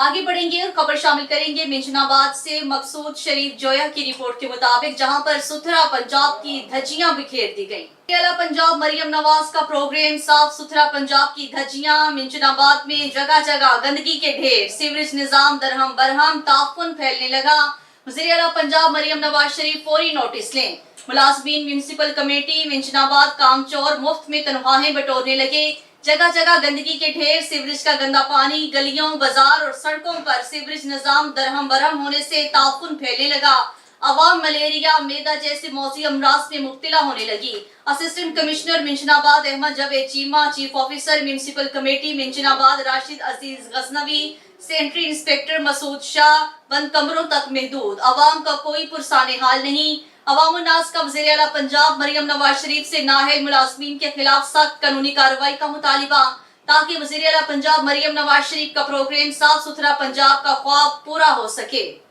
आगे बढ़ेंगे और खबर शामिल करेंगे मिंजनाबाद से मकसूद शरीफ जोया की रिपोर्ट के मुताबिक, जहां पर सुथरा पंजाब की धज्जियां बिखेर दी गईं। अला पंजाब मरियम नवाज का प्रोग्राम साफ सुथरा पंजाब की धज्जियां। मिंजनाबाद में जगह जगह गंदगी के ढेर, सीवरेज निजाम दरहम बरहम, ताफुन फैलने लगा। वज़ीर आला पंजाब मरियम नवाज शरीफ फौरी नोटिस लें। मुलाजमीन म्यूनिसिपल कमेटी मिंजनाबाद कामचोर मुफ्त में तनख्वाहें बटोरने लगे। जगह जगह गंदगी के ढेर, सीवरेज का गंदा पानी, गलियों, बाजार और सड़कों पर सीवरेज निजाम दरहम बरहम होने से ताफुन फैलने लगा। अवाम मलेरिया, मैदा जैसे मौजी अमराज में मुब्तला होने लगी। Assistant commissioner Minchinabad Ahmad Javed Cheema, chief officer municipal committee Minchinabad Rashid Aziz Ghaznavi, sanitary inspector Masood Shah बंद कमरों तक महदूद। अवाम का कोई पुरसाने हाल नहीं। अवामुन्नास का वज़ीर आला पंजाब मरियम नवाज शरीफ से नाअहल मुलाजमीन के खिलाफ सख्त कानूनी कार्रवाई का मुतालिबा, ताकि वज़ीर आला पंजाब मरियम नवाज शरीफ का प्रोग्राम साफ सुथरा पंजाब का ख्वाब पूरा हो सके।